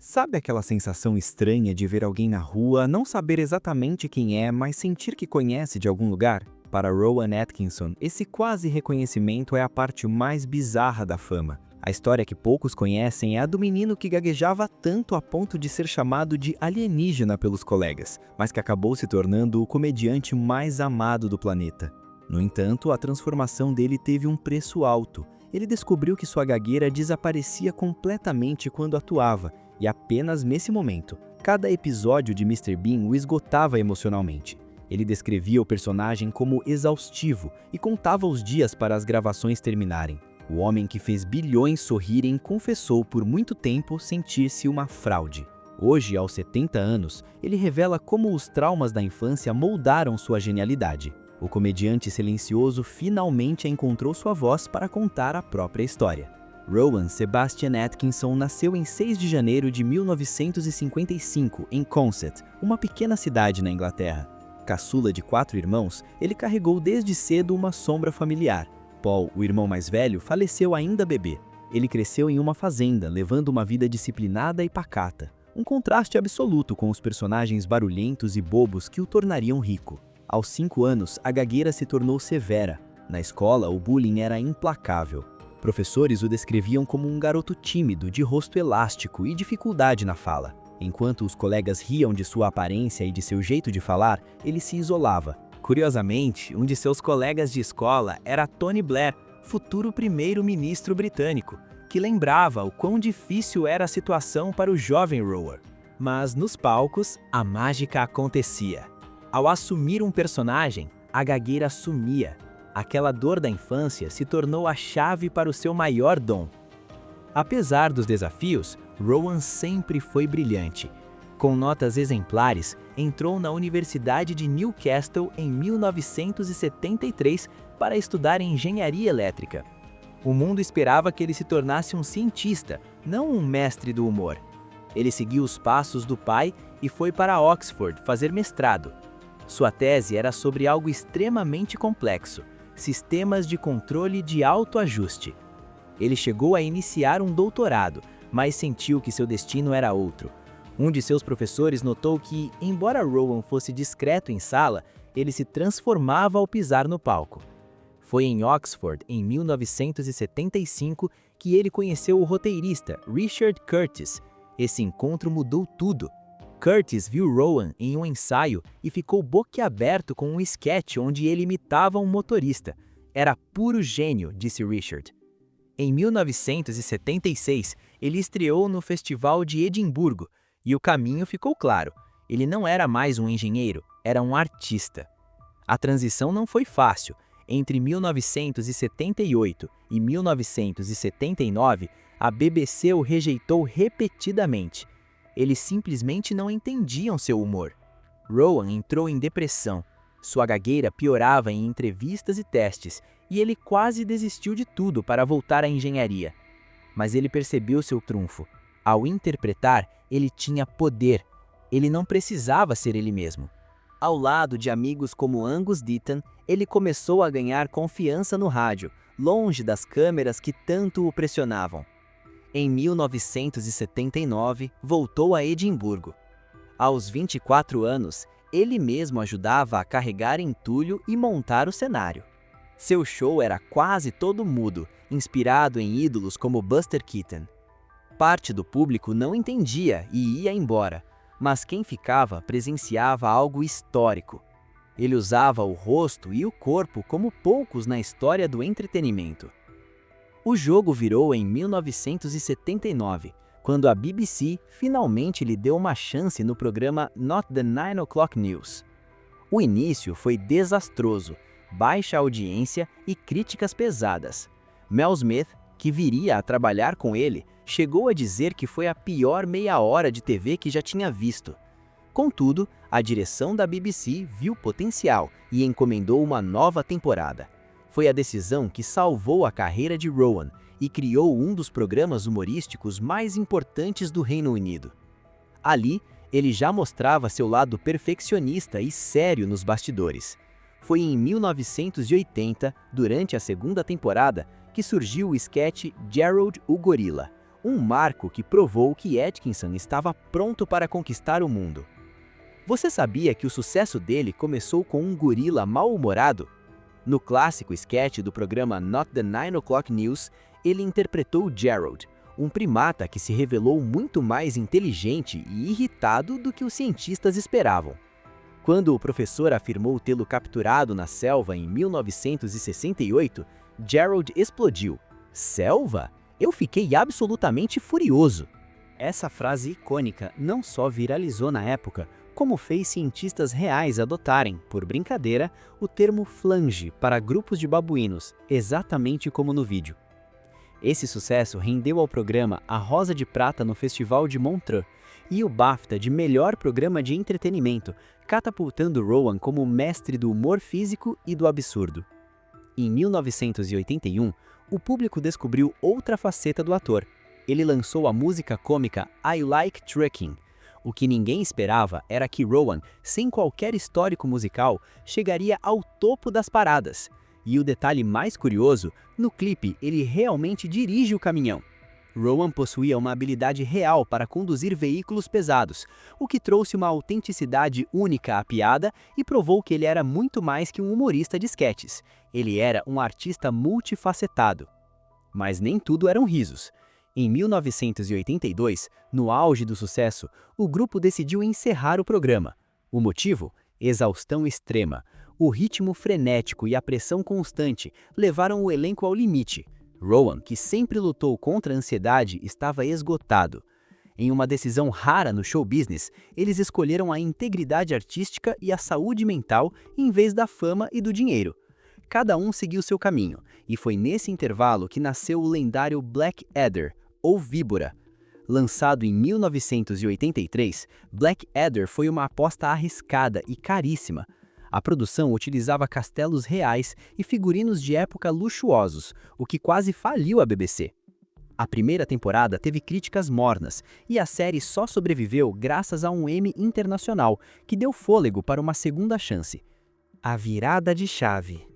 Sabe aquela sensação estranha de ver alguém na rua, não saber exatamente quem é, mas sentir que conhece de algum lugar? Para Rowan Atkinson, esse quase reconhecimento é a parte mais bizarra da fama. A história que poucos conhecem é a do menino que gaguejava tanto a ponto de ser chamado de alienígena pelos colegas, mas que acabou se tornando o comediante mais amado do planeta. No entanto, a transformação dele teve um preço alto. Ele descobriu que sua gagueira desaparecia completamente quando atuava, e apenas nesse momento, cada episódio de Mr. Bean o esgotava emocionalmente. Ele descrevia o personagem como exaustivo e contava os dias para as gravações terminarem. O homem que fez bilhões sorrirem confessou por muito tempo sentir-se uma fraude. Hoje, aos 70 anos, ele revela como os traumas da infância moldaram sua genialidade. O comediante silencioso finalmente encontrou sua voz para contar a própria história. Rowan Sebastian Atkinson nasceu em 6 de janeiro de 1955, em Consett, uma pequena cidade na Inglaterra. Caçula de 4 irmãos, ele carregou desde cedo uma sombra familiar. Paul, o irmão mais velho, faleceu ainda bebê. Ele cresceu em uma fazenda, levando uma vida disciplinada e pacata. Um contraste absoluto com os personagens barulhentos e bobos que o tornariam rico. Aos 5 anos, a gagueira se tornou severa. Na escola, o bullying era implacável. Professores o descreviam como um garoto tímido, de rosto elástico e dificuldade na fala. Enquanto os colegas riam de sua aparência e de seu jeito de falar, ele se isolava. Curiosamente, um de seus colegas de escola era Tony Blair, futuro primeiro-ministro britânico, que lembrava o quão difícil era a situação para o jovem Rowan. Mas nos palcos, a mágica acontecia. Ao assumir um personagem, a gagueira sumia. Aquela dor da infância se tornou a chave para o seu maior dom. Apesar dos desafios, Rowan sempre foi brilhante. Com notas exemplares, entrou na Universidade de Newcastle em 1973 para estudar engenharia elétrica. O mundo esperava que ele se tornasse um cientista, não um mestre do humor. Ele seguiu os passos do pai e foi para Oxford fazer mestrado. Sua tese era sobre algo extremamente complexo: sistemas de controle de autoajuste. Ele chegou a iniciar um doutorado, mas sentiu que seu destino era outro. Um de seus professores notou que, embora Rowan fosse discreto em sala, ele se transformava ao pisar no palco. Foi em Oxford, em 1975, que ele conheceu o roteirista Richard Curtis. Esse encontro mudou tudo. Curtis viu Rowan em um ensaio e ficou boquiaberto com um esquete onde ele imitava um motorista. Era puro gênio, disse Richard. Em 1976, ele estreou no Festival de Edimburgo, e o caminho ficou claro. Ele não era mais um engenheiro, era um artista. A transição não foi fácil. Entre 1978 e 1979, a BBC o rejeitou repetidamente. Eles simplesmente não entendiam seu humor. Rowan entrou em depressão. Sua gagueira piorava em entrevistas e testes, e ele quase desistiu de tudo para voltar à engenharia. Mas ele percebeu seu trunfo. Ao interpretar, ele tinha poder. Ele não precisava ser ele mesmo. Ao lado de amigos como Angus Deaton, ele começou a ganhar confiança no rádio, longe das câmeras que tanto o pressionavam. Em 1979, voltou a Edimburgo. Aos 24 anos, ele mesmo ajudava a carregar entulho e montar o cenário. Seu show era quase todo mudo, inspirado em ídolos como Buster Keaton. Parte do público não entendia e ia embora, mas quem ficava presenciava algo histórico. Ele usava o rosto e o corpo como poucos na história do entretenimento. O jogo virou em 1979, quando a BBC finalmente lhe deu uma chance no programa Not the 9 O'Clock News. O início foi desastroso, baixa audiência e críticas pesadas. Mel Smith, que viria a trabalhar com ele, chegou a dizer que foi a pior meia hora de TV que já tinha visto. Contudo, a direção da BBC viu potencial e encomendou uma nova temporada. Foi a decisão que salvou a carreira de Rowan e criou um dos programas humorísticos mais importantes do Reino Unido. Ali, ele já mostrava seu lado perfeccionista e sério nos bastidores. Foi em 1980, durante a segunda temporada, que surgiu o esquete Gerald o Gorila, um marco que provou que Atkinson estava pronto para conquistar o mundo. Você sabia que o sucesso dele começou com um gorila mal-humorado? No clássico esquete do programa Not the 9 O'Clock News, ele interpretou Gerald, um primata que se revelou muito mais inteligente e irritado do que os cientistas esperavam. Quando o professor afirmou tê-lo capturado na selva em 1968, Gerald explodiu. Selva? Eu fiquei absolutamente furioso. Essa frase icônica não só viralizou na época, como fez cientistas reais adotarem, por brincadeira, o termo flange para grupos de babuínos, exatamente como no vídeo. Esse sucesso rendeu ao programa a Rosa de Prata no Festival de Montreux e o BAFTA de Melhor Programa de Entretenimento, catapultando Rowan como mestre do humor físico e do absurdo. Em 1981, o público descobriu outra faceta do ator. Ele lançou a música cômica I Like Trucking. O que ninguém esperava era que Rowan, sem qualquer histórico musical, chegaria ao topo das paradas. E o detalhe mais curioso, no clipe ele realmente dirige o caminhão. Rowan possuía uma habilidade real para conduzir veículos pesados, o que trouxe uma autenticidade única à piada e provou que ele era muito mais que um humorista de esquetes. Ele era um artista multifacetado. Mas nem tudo eram risos. Em 1982, no auge do sucesso, o grupo decidiu encerrar o programa. O motivo? Exaustão extrema. O ritmo frenético e a pressão constante levaram o elenco ao limite. Rowan, que sempre lutou contra a ansiedade, estava esgotado. Em uma decisão rara no show business, eles escolheram a integridade artística e a saúde mental em vez da fama e do dinheiro. Cada um seguiu seu caminho, e foi nesse intervalo que nasceu o lendário Black Adder, ou Víbora. Lançado em 1983, Black Adder foi uma aposta arriscada e caríssima. A produção utilizava castelos reais e figurinos de época luxuosos, o que quase faliu a BBC. A primeira temporada teve críticas mornas, e a série só sobreviveu graças a um Emmy internacional, que deu fôlego para uma segunda chance. A virada de chave.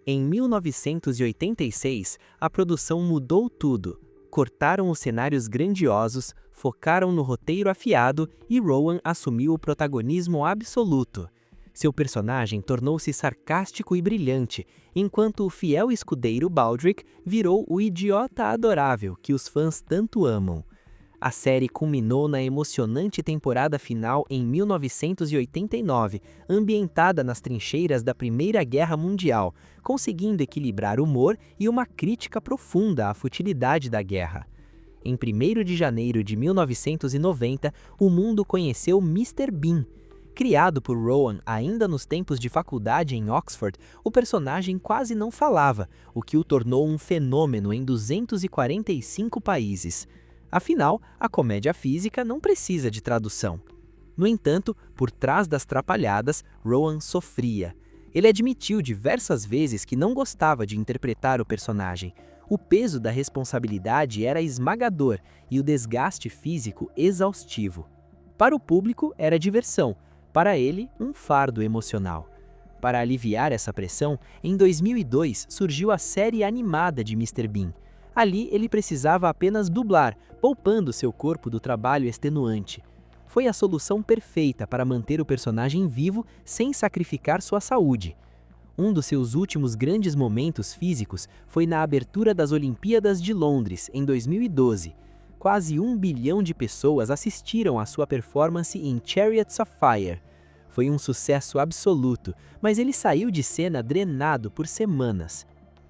Em 1986, a produção mudou tudo. Cortaram os cenários grandiosos, focaram no roteiro afiado e Rowan assumiu o protagonismo absoluto. Seu personagem tornou-se sarcástico e brilhante, enquanto o fiel escudeiro Baldric virou o idiota adorável que os fãs tanto amam. A série culminou na emocionante temporada final em 1989, ambientada nas trincheiras da Primeira Guerra Mundial, conseguindo equilibrar humor e uma crítica profunda à futilidade da guerra. Em 1º de janeiro de 1990, o mundo conheceu Mr. Bean. Criado por Rowan ainda nos tempos de faculdade em Oxford, o personagem quase não falava, o que o tornou um fenômeno em 245 países. Afinal, a comédia física não precisa de tradução. No entanto, por trás das trapalhadas, Rowan sofria. Ele admitiu diversas vezes que não gostava de interpretar o personagem. O peso da responsabilidade era esmagador e o desgaste físico exaustivo. Para o público, era diversão. Para ele, um fardo emocional. Para aliviar essa pressão, em 2002 surgiu a série animada de Mr. Bean. Ali ele precisava apenas dublar, poupando seu corpo do trabalho extenuante. Foi a solução perfeita para manter o personagem vivo sem sacrificar sua saúde. Um dos seus últimos grandes momentos físicos foi na abertura das Olimpíadas de Londres, em 2012. Quase 1 bilhão de pessoas assistiram à sua performance em Chariots of Fire. Foi um sucesso absoluto, mas ele saiu de cena drenado por semanas.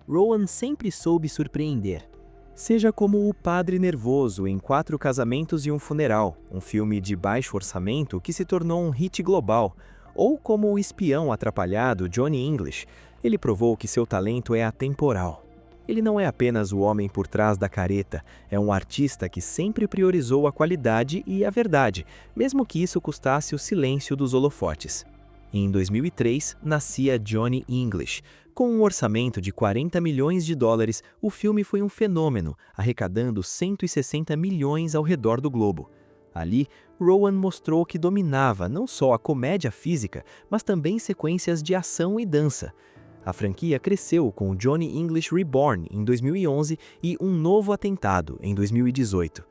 Rowan sempre soube surpreender. Seja como o padre nervoso em 4 Casamentos e um Funeral, um filme de baixo orçamento que se tornou um hit global, ou como o espião atrapalhado Johnny English, ele provou que seu talento é atemporal. Ele não é apenas o homem por trás da careta, é um artista que sempre priorizou a qualidade e a verdade, mesmo que isso custasse o silêncio dos holofotes. Em 2003, nascia Johnny English. Com um orçamento de 40 milhões de dólares, o filme foi um fenômeno, arrecadando 160 milhões ao redor do globo. Ali, Rowan mostrou que dominava não só a comédia física, mas também sequências de ação e dança. A franquia cresceu com Johnny English Reborn em 2011 e Um Novo Atentado em 2018.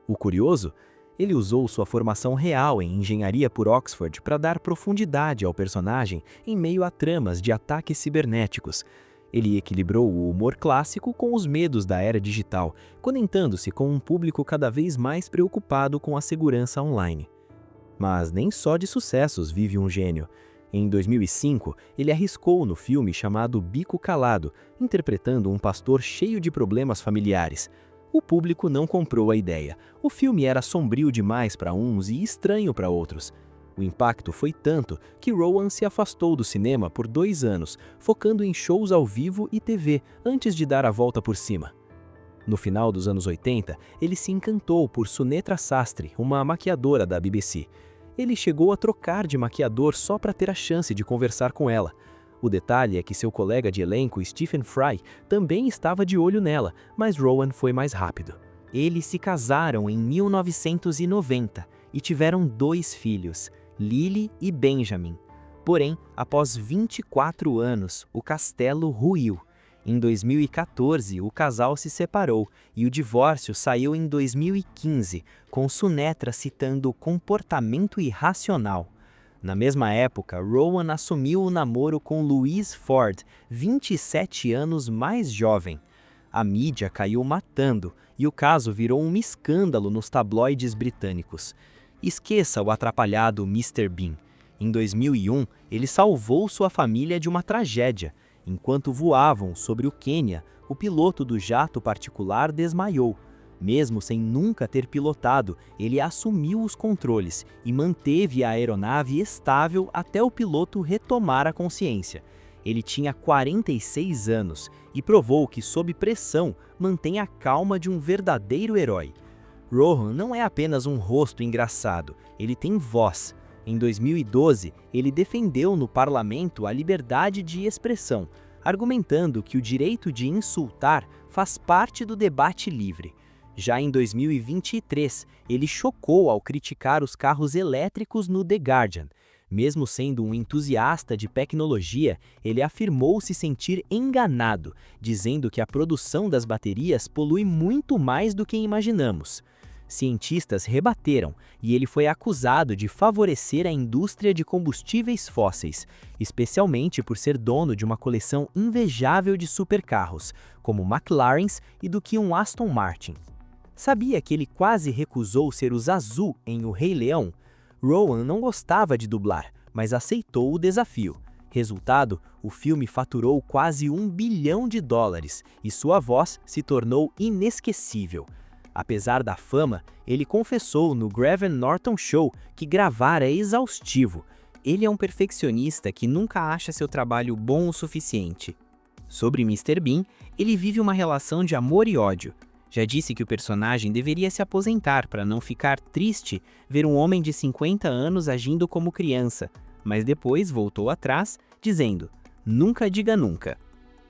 O curioso? Ele usou sua formação real em engenharia por Oxford para dar profundidade ao personagem em meio a tramas de ataques cibernéticos. Ele equilibrou o humor clássico com os medos da era digital, conectando-se com um público cada vez mais preocupado com a segurança online. Mas nem só de sucessos vive um gênio. Em 2005, ele arriscou no filme chamado Bico Calado, interpretando um pastor cheio de problemas familiares. O público não comprou a ideia. O filme era sombrio demais para uns e estranho para outros. O impacto foi tanto que Rowan se afastou do cinema por 2 anos, focando em shows ao vivo e TV antes de dar a volta por cima. No final dos anos 80, ele se encantou por Sunetra Sastry, uma maquiadora da BBC. Ele chegou a trocar de maquiador só para ter a chance de conversar com ela. O detalhe é que seu colega de elenco, Stephen Fry, também estava de olho nela, mas Rowan foi mais rápido. Eles se casaram em 1990 e tiveram 2 filhos, Lily e Benjamin. Porém, após 24 anos, o castelo ruiu. Em 2014, o casal se separou e o divórcio saiu em 2015, com Sunetra citando comportamento irracional. Na mesma época, Rowan assumiu o namoro com Louise Ford, 27 anos mais jovem. A mídia caiu matando e o caso virou um escândalo nos tabloides britânicos. Esqueça o atrapalhado Mr. Bean. Em 2001, ele salvou sua família de uma tragédia. Enquanto voavam sobre o Quênia, o piloto do jato particular desmaiou. Mesmo sem nunca ter pilotado, ele assumiu os controles e manteve a aeronave estável até o piloto retomar a consciência. Ele tinha 46 anos e provou que, sob pressão, mantém a calma de um verdadeiro herói. Rowan não é apenas um rosto engraçado, ele tem voz. Em 2012, ele defendeu no parlamento a liberdade de expressão, argumentando que o direito de insultar faz parte do debate livre. Já em 2023, ele chocou ao criticar os carros elétricos no The Guardian. Mesmo sendo um entusiasta de tecnologia, ele afirmou se sentir enganado, dizendo que a produção das baterias polui muito mais do que imaginamos. Cientistas rebateram e ele foi acusado de favorecer a indústria de combustíveis fósseis, especialmente por ser dono de uma coleção invejável de supercarros, como McLarens e do que um Aston Martin. Sabia que ele quase recusou ser o Zazu em O Rei Leão? Rowan não gostava de dublar, mas aceitou o desafio. Resultado, o filme faturou quase US$1 bilhão e sua voz se tornou inesquecível. Apesar da fama, ele confessou no Graham Norton Show que gravar é exaustivo. Ele é um perfeccionista que nunca acha seu trabalho bom o suficiente. Sobre Mr. Bean, ele vive uma relação de amor e ódio. Já disse que o personagem deveria se aposentar para não ficar triste ver um homem de 50 anos agindo como criança, mas depois voltou atrás, dizendo: "Nunca diga nunca".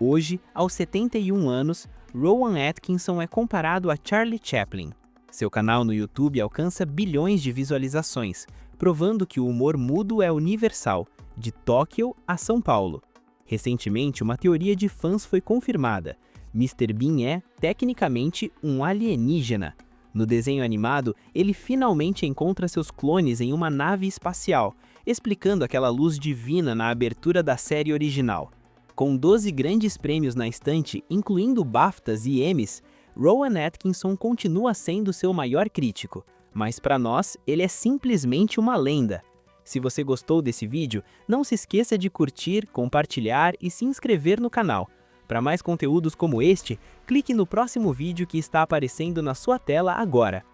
Hoje, aos 71 anos, Rowan Atkinson é comparado a Charlie Chaplin. Seu canal no YouTube alcança bilhões de visualizações, provando que o humor mudo é universal, de Tóquio a São Paulo. Recentemente, uma teoria de fãs foi confirmada. Mr. Bean é, tecnicamente, um alienígena. No desenho animado, ele finalmente encontra seus clones em uma nave espacial, explicando aquela luz divina na abertura da série original. Com 12 grandes prêmios na estante, incluindo BAFTAs e Emmys, Rowan Atkinson continua sendo seu maior crítico, mas para nós ele é simplesmente uma lenda. Se você gostou desse vídeo, não se esqueça de curtir, compartilhar e se inscrever no canal. Para mais conteúdos como este, clique no próximo vídeo que está aparecendo na sua tela agora.